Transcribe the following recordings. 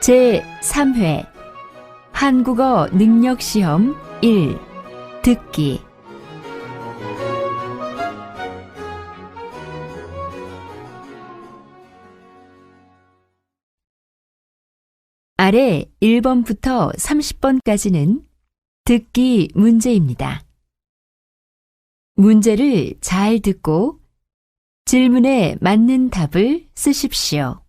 제3회 한국어 능력시험 1 듣기 아래 1번부터 30번까지는 듣기 문제입니다. 문제를 잘 듣고 질문에 맞는 답을 쓰십시오.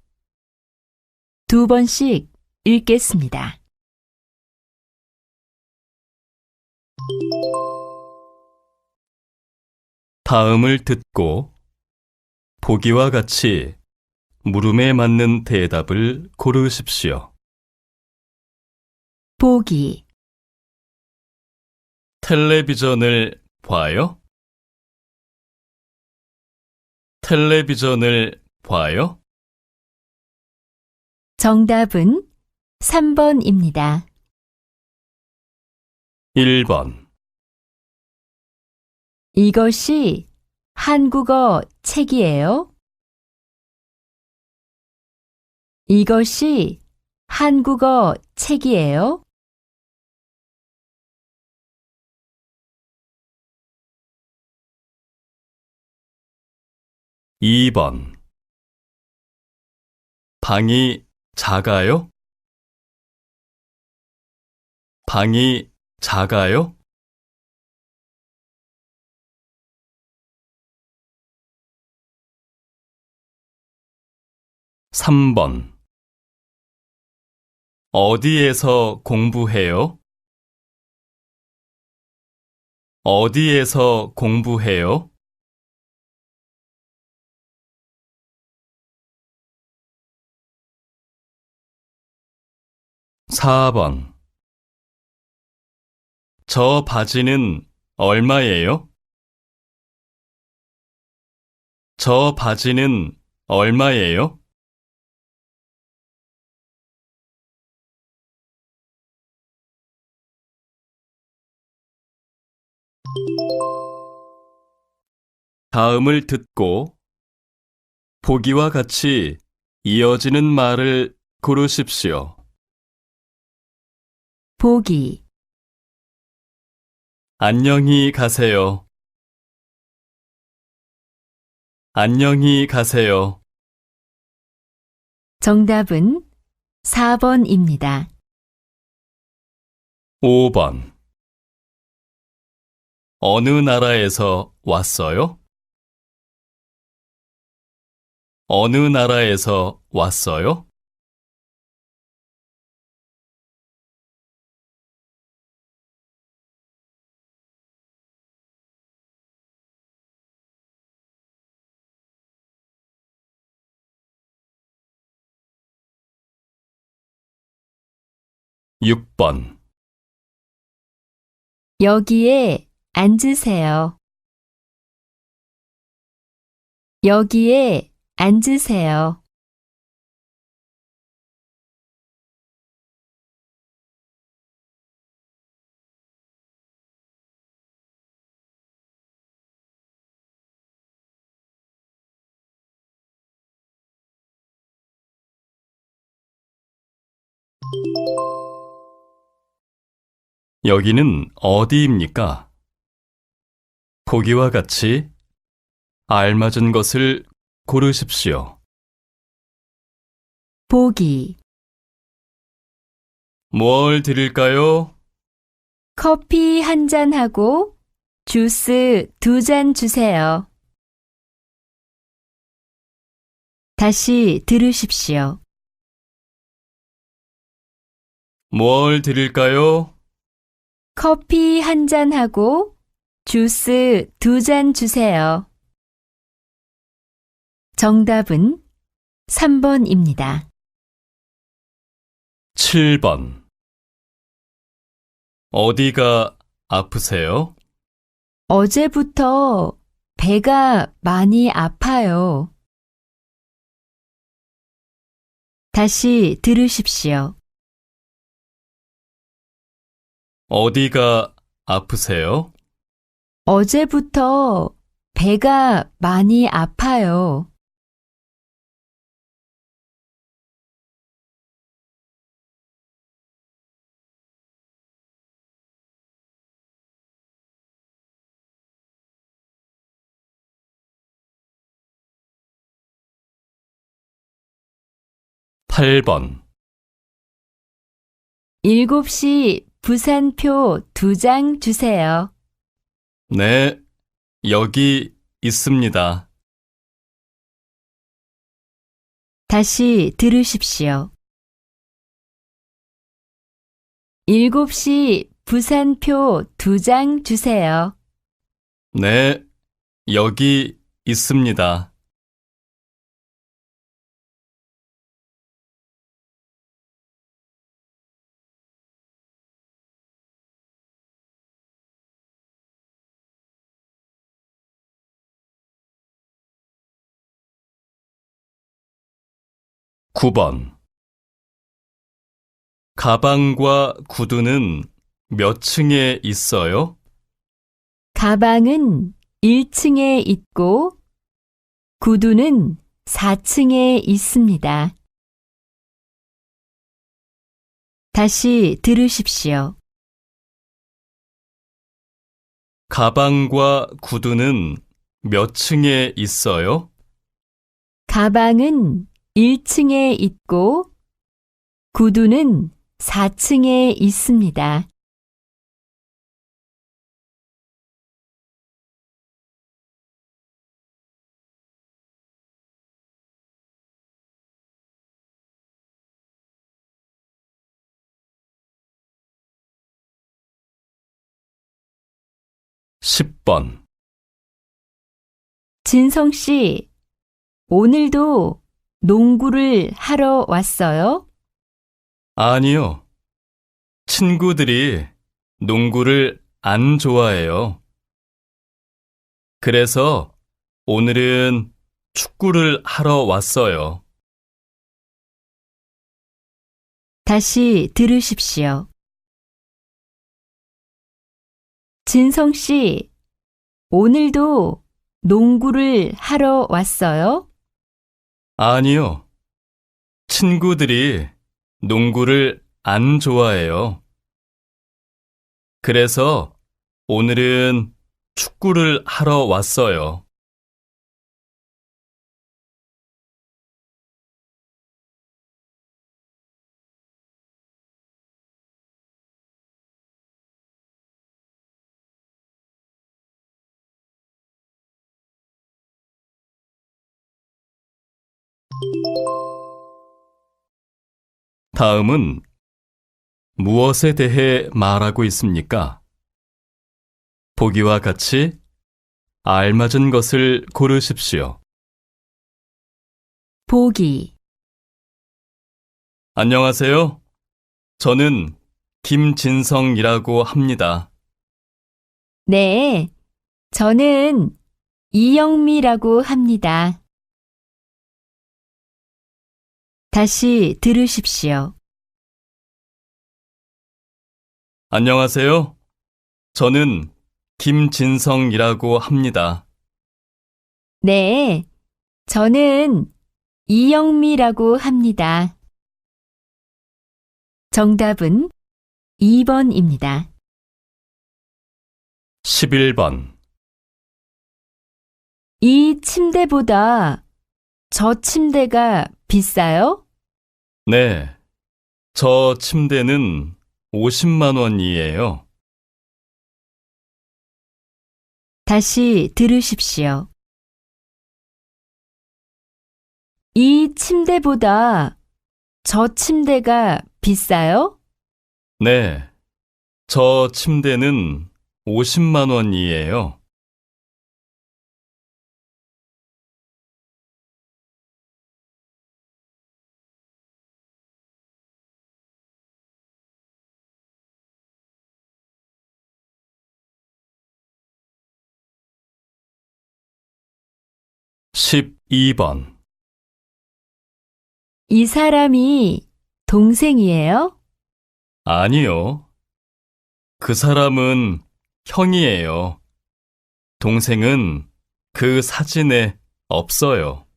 2번씩 읽겠습니다. 다음을 듣고 보기와 같이 물음에 맞는 대답을 고르십시오. 보기, 텔레비전을 봐요? 텔레비전을 봐요? 정답은 3번입니다. 1번. 이것이 한국어 책이에요? 이것이 한국어 책이에요? 2번. 방이 작아요? 방이 작아요? 3번. 어디에서 공부해요? 어디에서 공부해요? 4번. 저 바지는 얼마예요? 저 바지는 얼마예요? '다음을 듣고 보기와 같이 이어지는 말을 고르십시오. 보기, 안녕히 가세요. 안녕히 가세요. 정답은 4번입니다. 5번. 어느 나라에서 왔어요? 어느 나라에서 왔어요? 6번. 여기에 앉으세요. 여기에 앉으세요. '여기는 어디입니까?' 보기와 같이 알맞은 것을 고르십시오. 보기, 뭘 드릴까요? 커피 한 잔하고 주스 2잔 주세요. 다시 들으십시오. 뭘 드릴까요? 커피 한 잔하고 주스 2잔 주세요. 정답은 3번입니다. 7번. 어디가 아프세요? 어제부터 배가 많이 아파요. 다시 들으십시오. 어디가 아프세요? 어제부터 배가 많이 아파요. 8번. 7시 부산표 2장 주세요. 네, 여기 있습니다. 다시 들으십시오. 7시 부산표 2장 주세요. 네, 여기 있습니다. (9번) 가방과 구두는 몇 층에 있어요? 가방은 1층에 있고 구두는 4층에 있습니다. 다시 들으십시오. 가방과 구두는 몇 층에 있어요? 가방은 1층에 있고 구두는 4층에 있습니다. (10번) 진성 씨, 오늘도 농구를 하러 왔어요? 아니요. 친구들이 농구를 안 좋아해요. 그래서 오늘은 축구를 하러 왔어요. 다시 들으십시오. 진성 씨, 오늘도 농구를 하러 왔어요? 아니요. 친구들이 농구를 안 좋아해요. 그래서 오늘은 축구를 하러 왔어요. 다음은 무엇에 대해 말하고 있습니까? 보기와 같이 알맞은 것을 고르십시오. 보기. 안녕하세요. 저는 김진성이라고 합니다. 네, 저는 이영미라고 합니다. 다시 들으십시오. 안녕하세요. 저는 김진성이라고 합니다. 네, 저는 이영미라고 합니다. 정답은 2번입니다. 11번. 이 침대보다 저 침대가 비싸요? 네, 저 침대는 50만 원이에요. 다시 들으십시오. 이 침대보다 저 침대가 비싸요? 네, 저 침대는 50만 원이에요. 12번. 이 사람이 동생이에요? 아니요. 그 사람은 형이에요. 동생은 그 사진에 없어요.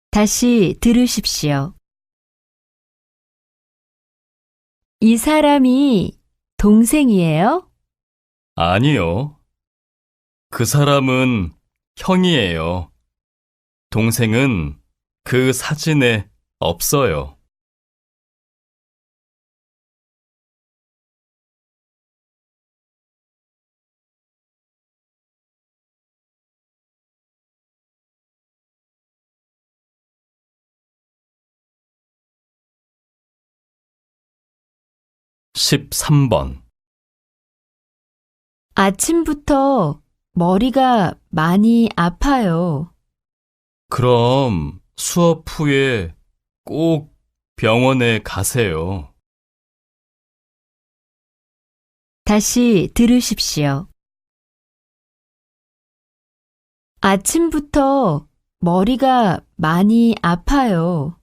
다시 들으십시오. 이 사람이 동생이에요? 아니요. 그 사람은 형이에요. 동생은 그 사진에 없어요. 십삼 번 아침부터 머리가 많이 아파요. 그럼 수업 후에 꼭 병원에 가세요. 다시 들으십시오. 아침부터 머리가 많이 아파요.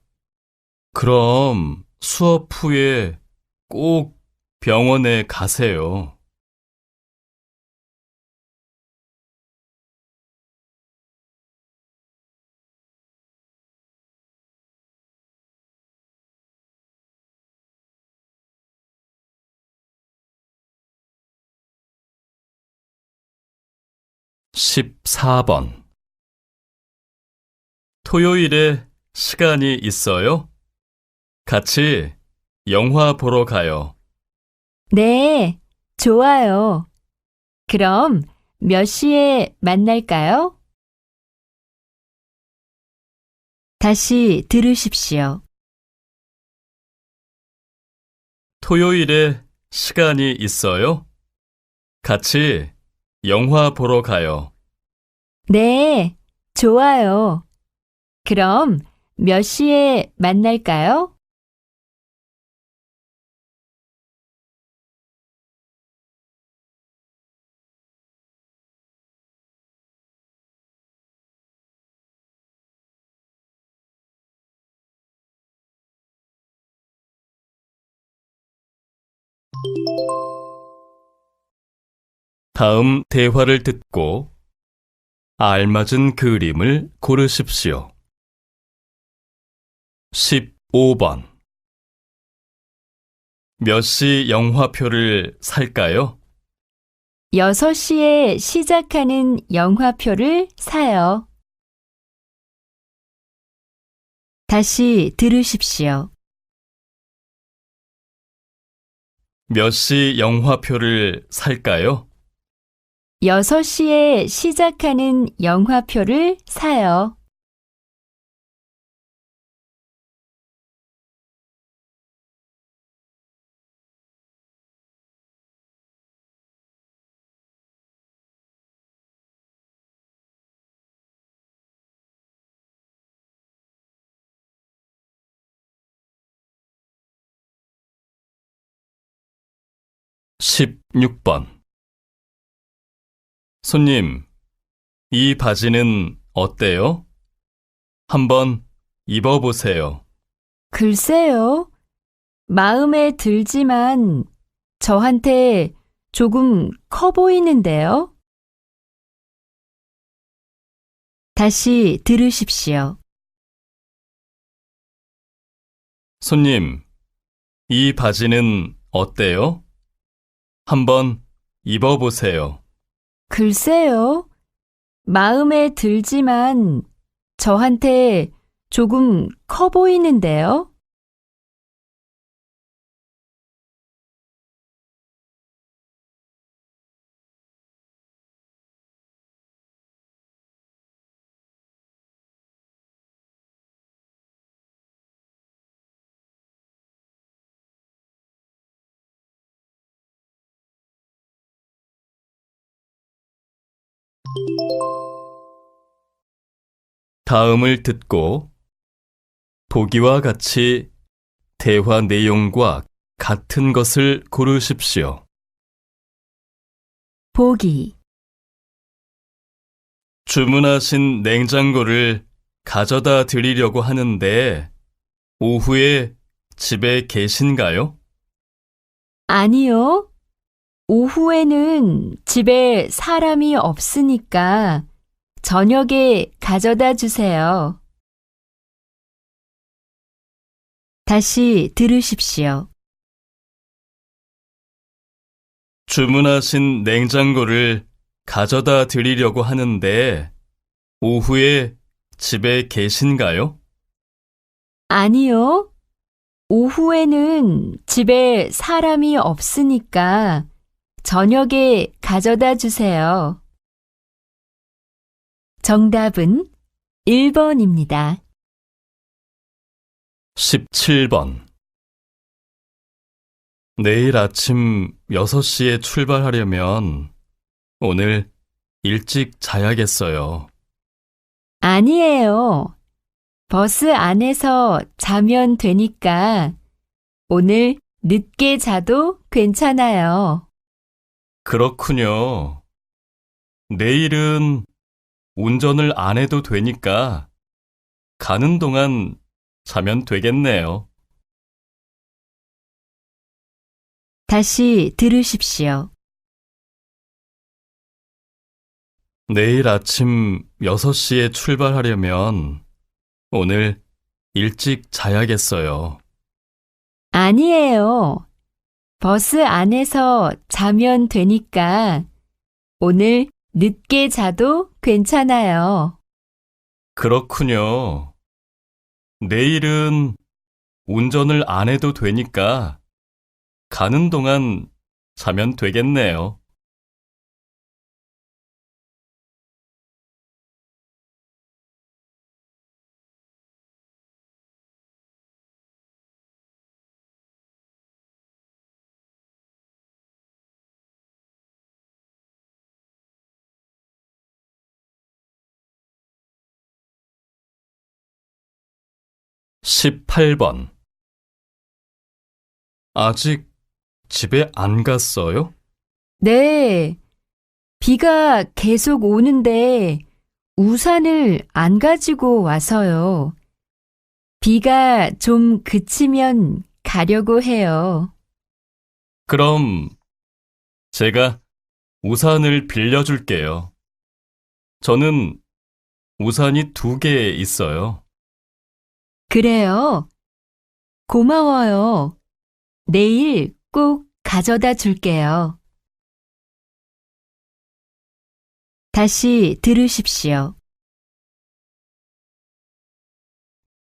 그럼 수업 후에 꼭 병원에 가세요. 십사 번 토요일에 시간이 있어요? 같이 영화 보러 가요. 네, 좋아요. 그럼 몇 시에 만날까요? 다시 들으십시오. 토요일에 시간이 있어요? 같이 영화 보러 가요. 네, 좋아요. 그럼 몇 시에 만날까요? 다음 대화를 듣고 알맞은 그림을 고르십시오. 15번 몇 시 영화표를 살까요? 6시에 시작하는 영화표를 사요. 다시 들으십시오. 몇 시 영화표를 살까요? 6시에 시작하는 영화표를 사요. 십육 번 손님, 이 바지는 어때요? 한번 입어보세요. 글쎄요. 마음에 들지만 저한테 조금 커 보이는데요. 다시 들으십시오. 손님, 이 바지는 어때요? 한번 입어보세요. 글쎄요. 마음에 들지만 저한테 조금 커 보이는데요. 다음을 듣고 보기와 같이 대화 내용과 같은 것을 고르십시오. 보기. 주문하신 냉장고를 가져다 드리려고 하는데 오후에 집에 계신가요? 아니요. 오후에는 집에 사람이 없으니까 저녁에 가져다 주세요. 다시 들으십시오. 주문하신 냉장고를 가져다 드리려고 하는데 오후에 집에 계신가요? 아니요. 오후에는 집에 사람이 없으니까 저녁에 가져다 주세요. 정답은 1번입니다. 17번. 내일 아침 6시에 출발하려면 오늘 일찍 자야겠어요. 아니에요. 버스 안에서 자면 되니까 오늘 늦게 자도 괜찮아요. 그렇군요. 내일은 운전을 안 해도 되니까 가는 동안 자면 되겠네요. 다시 들으십시오. 내일 아침 6시에 출발하려면 오늘 일찍 자야겠어요. 아니에요. 버스 안에서 자면 되니까 오늘 늦게 자도 괜찮아요. 그렇군요. 내일은 운전을 안 해도 되니까 가는 동안 자면 되겠네요. 십팔 번. 아직 집에 안 갔어요? 네, 비가 계속 오는데 우산을 안 가지고 와서요. 비가 좀 그치면 가려고 해요. 그럼 제가 우산을 빌려줄게요. 저는 우산이 2개 있어요. 그래요. 고마워요. 내일 꼭 가져다 줄게요. 다시 들으십시오.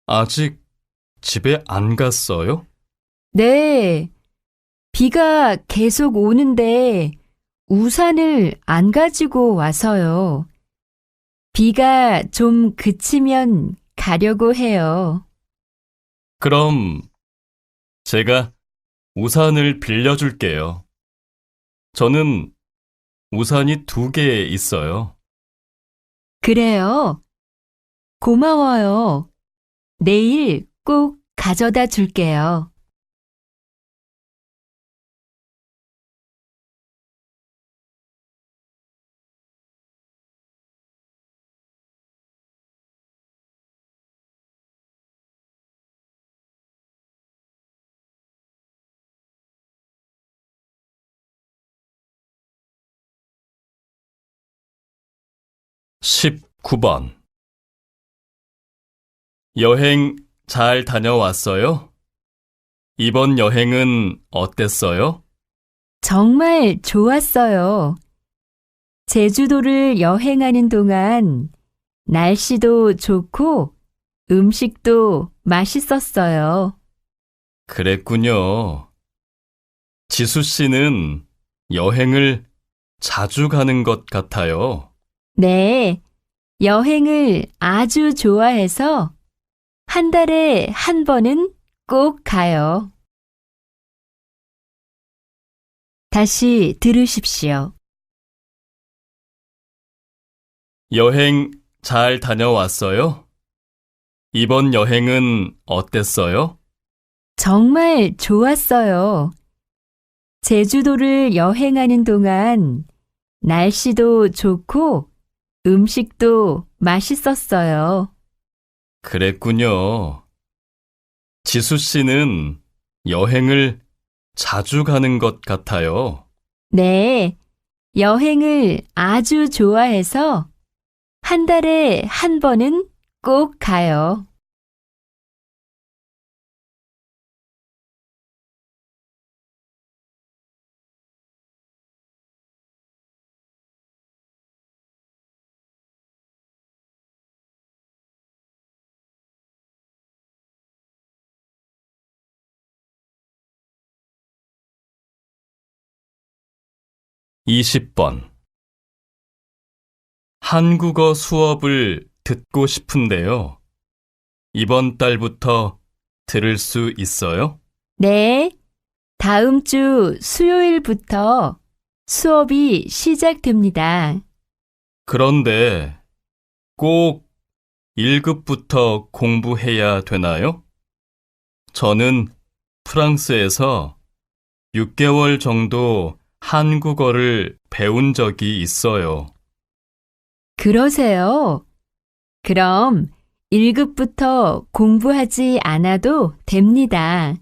아직 집에 안 갔어요? 네, 비가 계속 오는데 우산을 안 가지고 와서요. 비가 좀 그치면 가려고 해요. 그럼 제가 우산을 빌려줄게요. 저는 우산이 2개 있어요. 그래요. 고마워요. 내일 꼭 가져다 줄게요. 십구 번. 여행 잘 다녀왔어요? 이번 여행은 어땠어요? 정말 좋았어요. 제주도를 여행하는 동안 날씨도 좋고 음식도 맛있었어요. 그랬군요. 지수 씨는 여행을 자주 가는 것 같아요. 네, 여행을 아주 좋아해서 한 달에 한 번은 꼭 가요. 다시 들으십시오. 여행 잘 다녀왔어요? 이번 여행은 어땠어요? 정말 좋았어요. 제주도를 여행하는 동안 날씨도 좋고 음식도 맛있었어요. 그랬군요. 지수 씨는 여행을 자주 가는 것 같아요. 네, 여행을 아주 좋아해서 한 달에 한 번은 꼭 가요. 20번. 한국어 수업을 듣고 싶은데요. 이번 달부터 들을 수 있어요? 네, 다음 주 수요일부터 수업이 시작됩니다. 그런데 꼭 1급부터 공부해야 되나요? 저는 프랑스에서 6개월 정도 한국어를 배운 적이 있어요. 그러세요? 그럼 1급부터 공부하지 않아도 됩니다.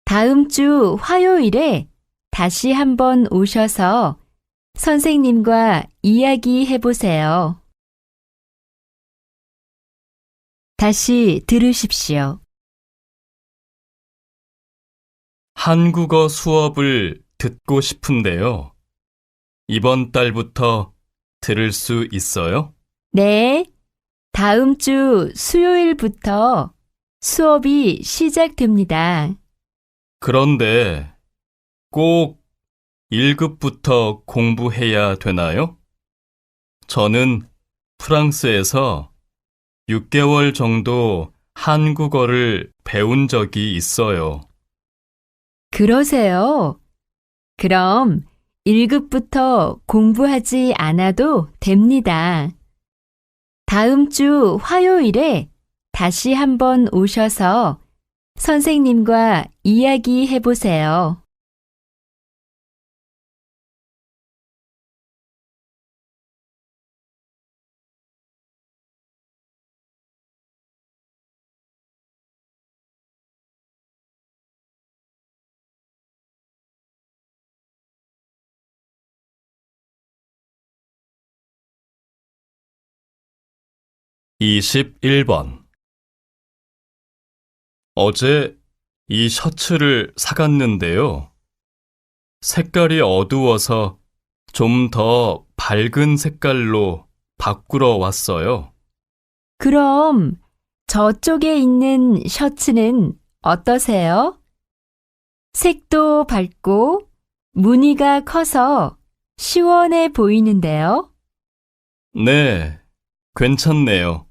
다음 주 화요일에 다시 한번 오셔서 선생님과 이야기해 보세요. 다시 들으십시오. 한국어 수업을 듣고 싶은데요. 이번 달부터 들을 수 있어요? 네, 다음 주 수요일부터 수업이 시작됩니다. 그런데 꼭 1급부터 공부해야 되나요? 저는 프랑스에서 6개월 정도 한국어를 배운 적이 있어요. 그러세요? 그럼 1급부터 공부하지 않아도 됩니다. 다음 주 화요일에 다시 한번 오셔서 선생님과 이야기해 보세요. 이 21번. 어제 이 셔츠를 사갔는데요. 색깔이 어두워서 좀 더 밝은 색깔로 바꾸러 왔어요. 그럼 저쪽에 있는 셔츠는 어떠세요? 색도 밝고 무늬가 커서 시원해 보이는데요. 네, 괜찮네요.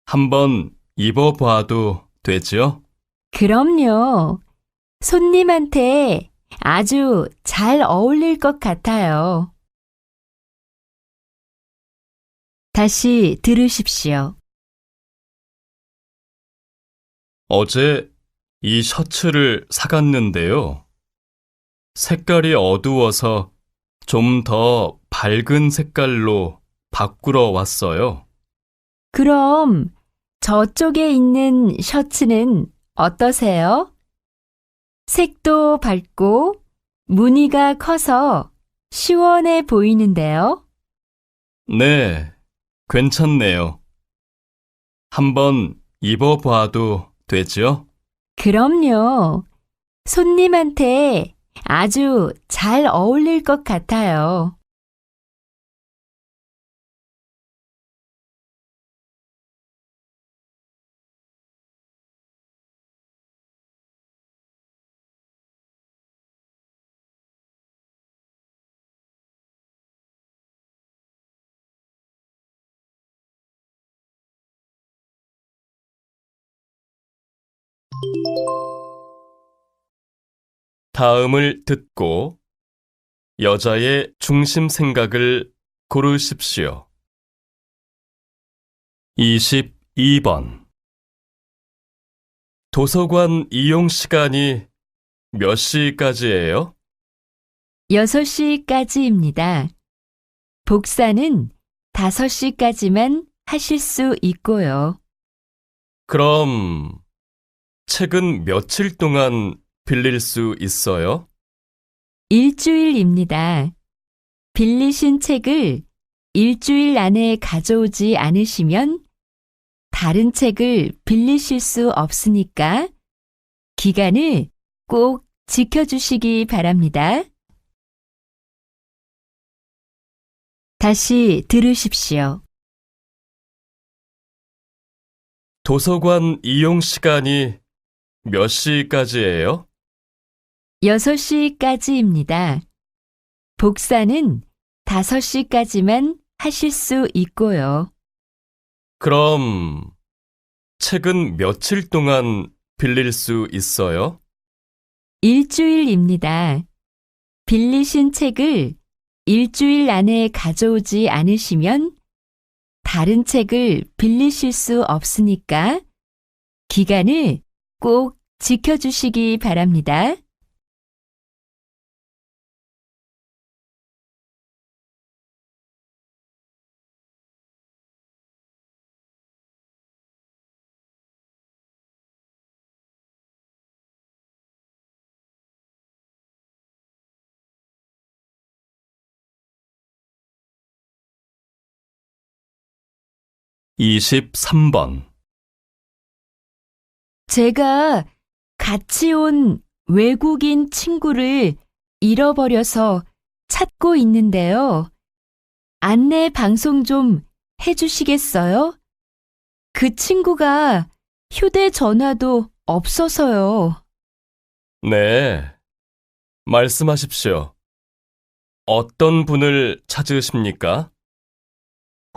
한번 입어봐도 되죠? 그럼요. 손님한테 아주 잘 어울릴 것 같아요. 다시 들으십시오. 어제 이 셔츠를 사갔는데요. 색깔이 어두워서 좀 더 밝은 색깔로 바꾸러 왔어요. 그럼 저쪽에 있는 셔츠는 어떠세요? 색도 밝고 무늬가 커서 시원해 보이는데요. 네, 괜찮네요. 한번 입어봐도 되죠? 그럼요. 손님한테 아주 잘 어울릴 것 같아요. 다음을 듣고 여자의 중심 생각을 고르십시오. 22번. 도서관 이용 시간이 몇 시까지예요? 6시까지입니다. 복사는 5시까지만 하실 수 있고요. 그럼 책은 며칠 동안 빌릴 수 있어요? 일주일입니다. 빌리신 책을 일주일 안에 가져오지 않으시면 다른 책을 빌리실 수 없으니까 기간을 꼭 지켜주시기 바랍니다. 다시 들으십시오. 도서관 이용 시간이 몇 시까지예요? 6시까지입니다. 복사는 5시까지만 하실 수 있고요. 그럼 책은 며칠 동안 빌릴 수 있어요? 일주일입니다. 빌리신 책을 일주일 안에 가져오지 않으시면 다른 책을 빌리실 수 없으니까 기간을 꼭 지켜주시기 바랍니다. 이십삼 번 제가 같이 온 외국인 친구를 잃어버려서 찾고 있는데요. 안내 방송 좀 해주시겠어요? 그 친구가 휴대전화도 없어서요. 네, 말씀하십시오. 어떤 분을 찾으십니까?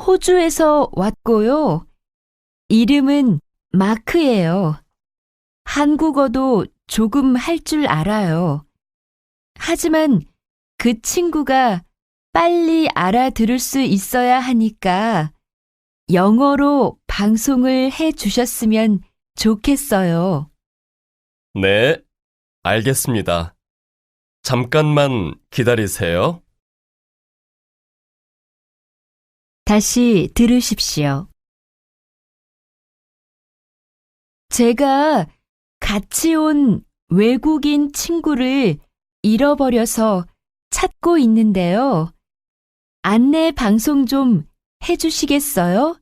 호주에서 왔고요. 이름은 마크예요. 한국어도 조금 할 줄 알아요. 하지만 그 친구가 빨리 알아들을 수 있어야 하니까 영어로 방송을 해 주셨으면 좋겠어요. 네, 알겠습니다. 잠깐만 기다리세요. 다시 들으십시오. 제가 같이 온 외국인 친구를 잃어버려서 찾고 있는데요. 안내 방송 좀 해주시겠어요?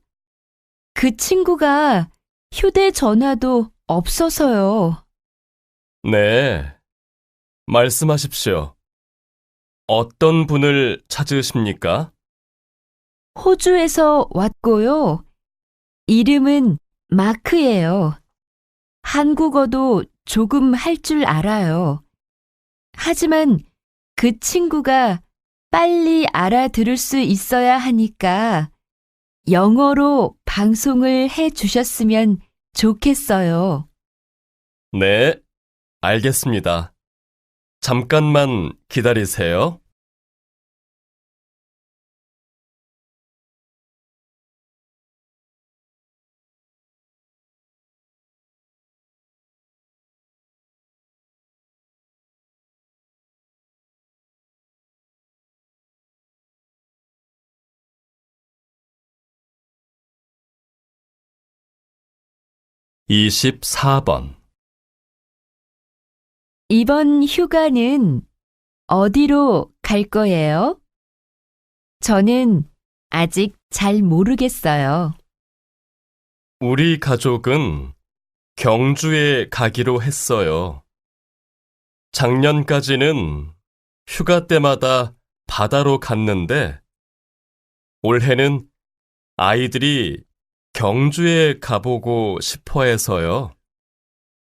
그 친구가 휴대전화도 없어서요. 네, 말씀하십시오. 어떤 분을 찾으십니까? 호주에서 왔고요. 이름은 마크예요. 한국어도 조금 할 줄 알아요. 하지만 그 친구가 빨리 알아들을 수 있어야 하니까 영어로 방송을 해 주셨으면 좋겠어요. 네, 알겠습니다. 잠깐만 기다리세요. 이십사 번 이번 휴가는 어디로 갈 거예요? 저는 아직 잘 모르겠어요. 우리 가족은 경주에 가기로 했어요. 작년까지는 휴가 때마다 바다로 갔는데 올해는 아이들이 경주에 가보고 싶어 해서요.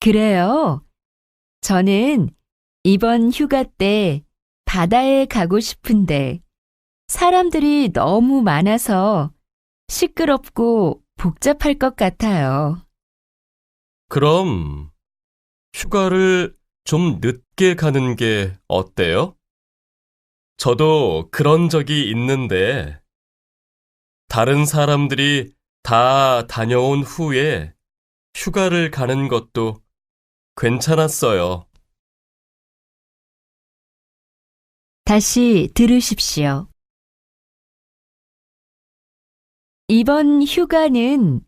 그래요. 저는 이번 휴가 때 바다에 가고 싶은데 사람들이 너무 많아서 시끄럽고 복잡할 것 같아요. 그럼 휴가를 좀 늦게 가는 게 어때요? 저도 그런 적이 있는데 다른 사람들이 다 다녀온 후에 휴가를 가는 것도 괜찮았어요. 다시 들으십시오. 이번 휴가는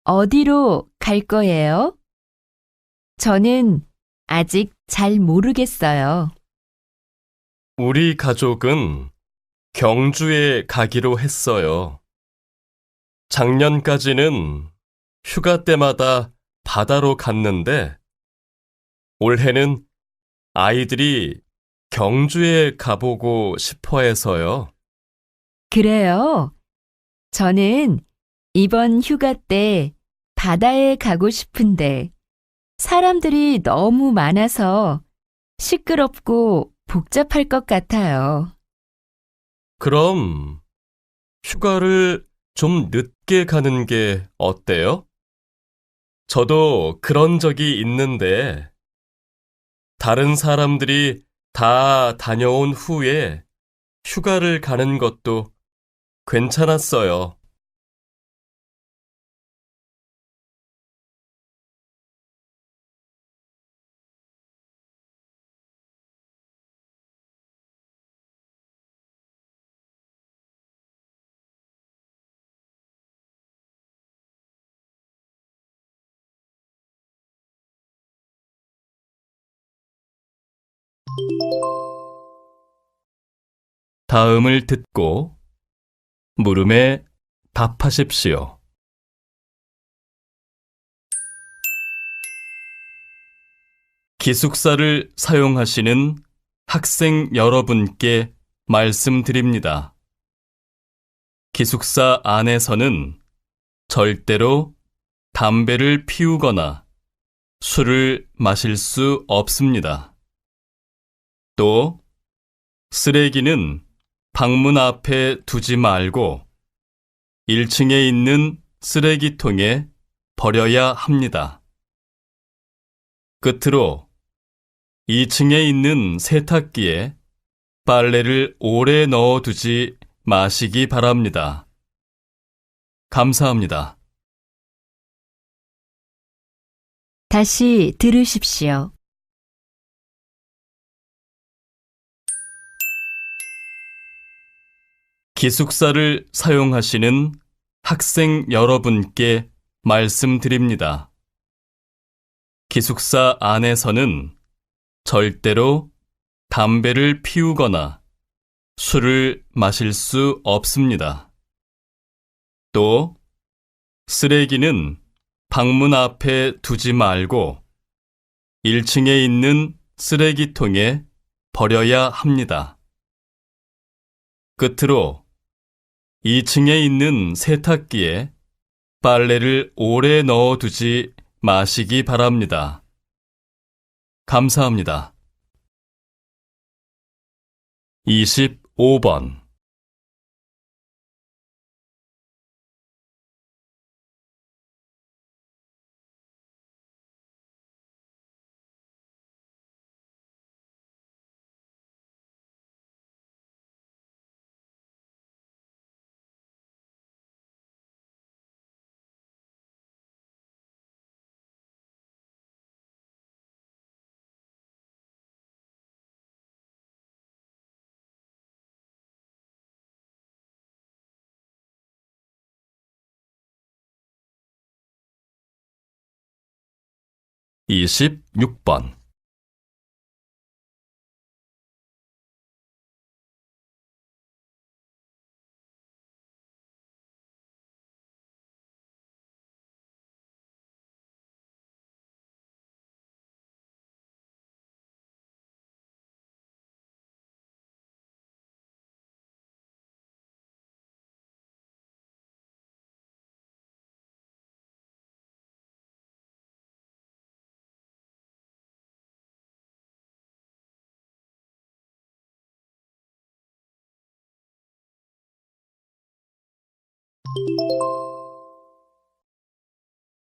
어디로 갈 거예요? 저는 아직 잘 모르겠어요. 우리 가족은 경주에 가기로 했어요. 작년까지는 휴가 때마다 바다로 갔는데 올해는 아이들이 경주에 가보고 싶어 해서요. 그래요. 저는 이번 휴가 때 바다에 가고 싶은데 사람들이 너무 많아서 시끄럽고 복잡할 것 같아요. 그럼 휴가를 좀 늦게 가는 게 어때요? 저도 그런 적이 있는데 다른 사람들이 다 다녀온 후에 휴가를 가는 것도 괜찮았어요. 다음을 듣고 물음에 답하십시오. 기숙사를 사용하시는 학생 여러분께 말씀드립니다. 기숙사 안에서는 절대로 담배를 피우거나 술을 마실 수 없습니다. 또 쓰레기는 방문 앞에 두지 말고 1층에 있는 쓰레기통에 버려야 합니다. 끝으로 2층에 있는 세탁기에 빨래를 오래 넣어두지 마시기 바랍니다. 감사합니다. 다시 들으십시오. 기숙사를 사용하시는 학생 여러분께 말씀드립니다. 기숙사 안에서는 절대로 담배를 피우거나 술을 마실 수 없습니다. 또 쓰레기는 방문 앞에 두지 말고 1층에 있는 쓰레기통에 버려야 합니다. 끝으로 2층에 있는 세탁기에 빨래를 오래 넣어두지 마시기 바랍니다. 감사합니다. 25번 (26번)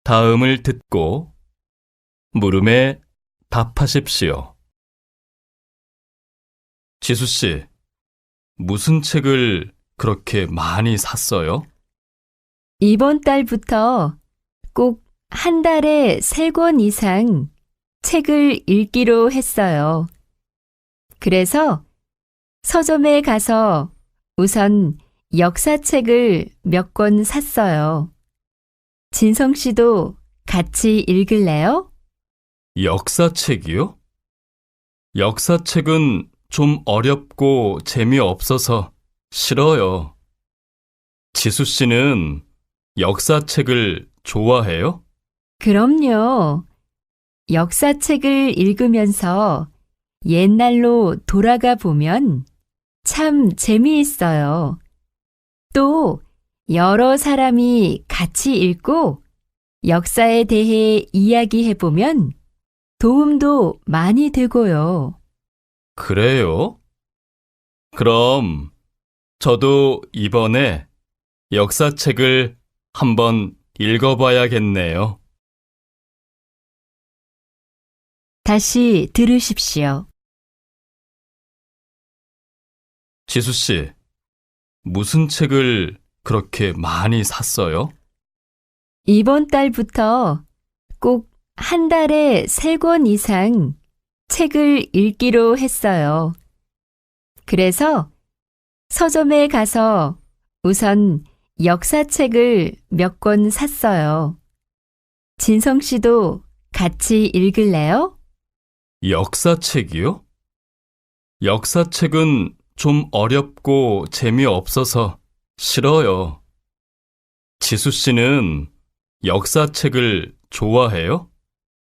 다음을 듣고 물음에 답하십시오. 지수 씨, 무슨 책을 그렇게 많이 샀어요? 이번 달부터 꼭 한 달에 3권 이상 책을 읽기로 했어요. 그래서 서점에 가서 우선 역사책을 몇 권 샀어요. 진성 씨도 같이 읽을래요? 역사책이요? 역사책은 좀 어렵고 재미없어서 싫어요. 지수 씨는 역사책을 좋아해요? 그럼요. 역사책을 읽으면서 옛날로 돌아가 보면 참 재미있어요. 또 여러 사람이 같이 읽고 역사에 대해 이야기해 보면 도움도 많이 되고요. 그래요? 그럼 저도 이번에 역사책을 한번 읽어봐야겠네요. 다시 들으십시오. 지수 씨, 무슨 책을 그렇게 많이 샀어요? 이번 달부터 꼭 한 달에 3권 이상 책을 읽기로 했어요. 그래서 서점에 가서 우선 역사책을 몇 권 샀어요. 진성 씨도 같이 읽을래요? 역사책이요? 역사책은 좀 어렵고 재미없어서 싫어요. 지수 씨는 역사책을 좋아해요?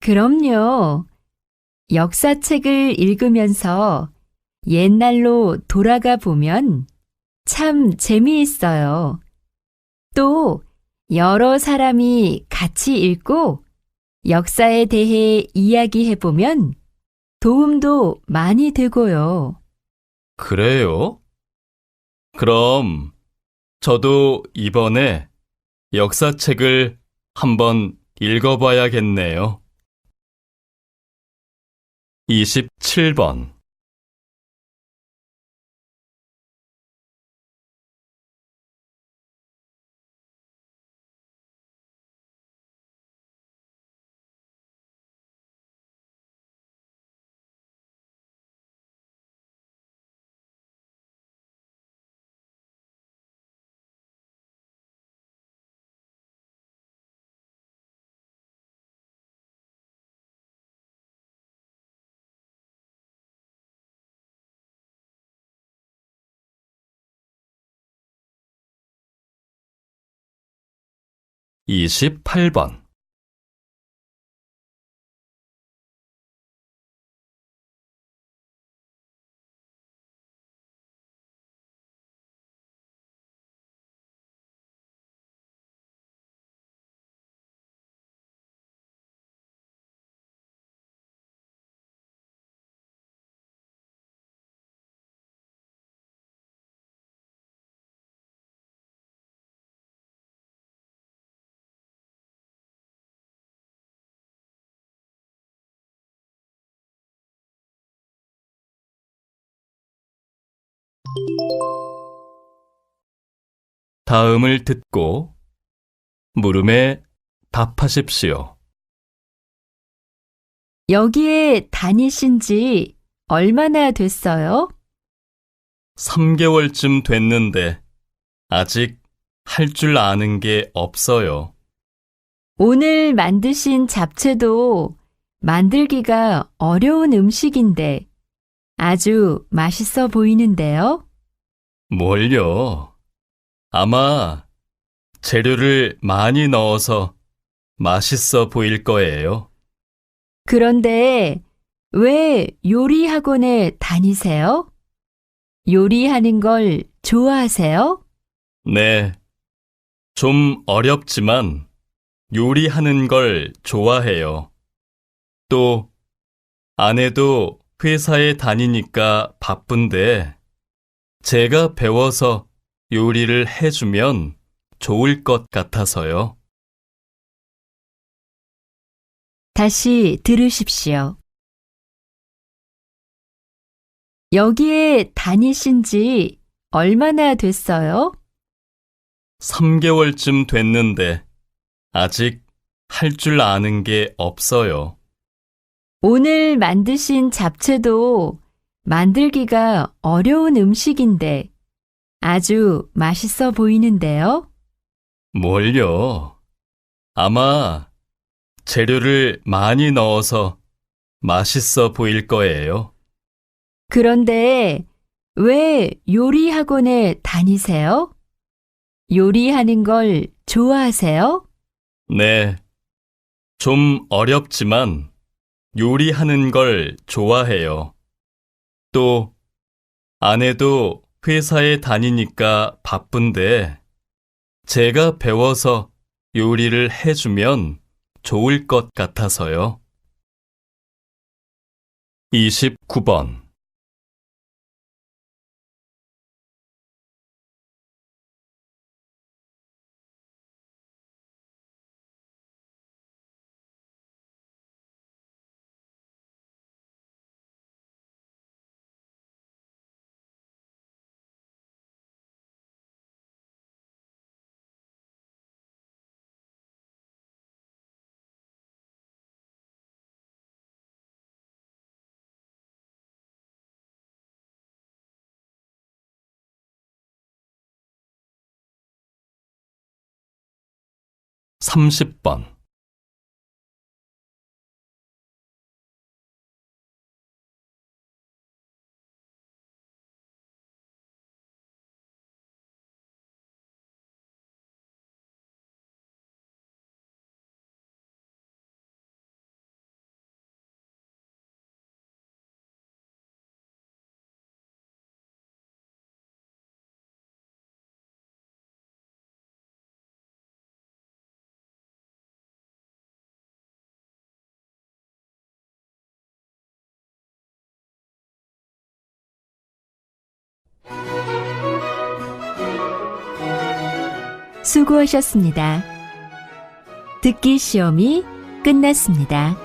그럼요. 역사책을 읽으면서 옛날로 돌아가 보면 참 재미있어요. 또 여러 사람이 같이 읽고 역사에 대해 이야기해 보면 도움도 많이 되고요. 그래요? 그럼 저도 이번에 역사책을 한번 읽어봐야겠네요. 27번. 이십팔 번. 다음을 듣고 물음에 답하십시오. 여기에 다니신 지 얼마나 됐어요? 3개월쯤 됐는데 아직 할 줄 아는 게 없어요. 오늘 만드신 잡채도 만들기가 어려운 음식인데 아주 맛있어 보이는데요. 뭘요? 아마 재료를 많이 넣어서 맛있어 보일 거예요. 그런데 왜 요리 학원에 다니세요? 요리하는 걸 좋아하세요? 네, 좀 어렵지만 요리하는 걸 좋아해요. 또 아내도 회사에 다니니까 바쁜데 제가 배워서 요리를 해주면 좋을 것 같아서요. 다시 들으십시오. 여기에 다니신 지 얼마나 됐어요? 3개월쯤 됐는데 아직 할 줄 아는 게 없어요. 오늘 만드신 잡채도 만들기가 어려운 음식인데 아주 맛있어 보이는데요. 뭘요? 아마 재료를 많이 넣어서 맛있어 보일 거예요. 그런데 왜 요리 학원에 다니세요? 요리하는 걸 좋아하세요? 네, 좀 어렵지만 요리하는 걸 좋아해요. 또 아내도 회사에 다니니까 바쁜데 제가 배워서 요리를 해주면 좋을 것 같아서요. 29번. 30번. 수고하셨습니다. 듣기 시험이 끝났습니다.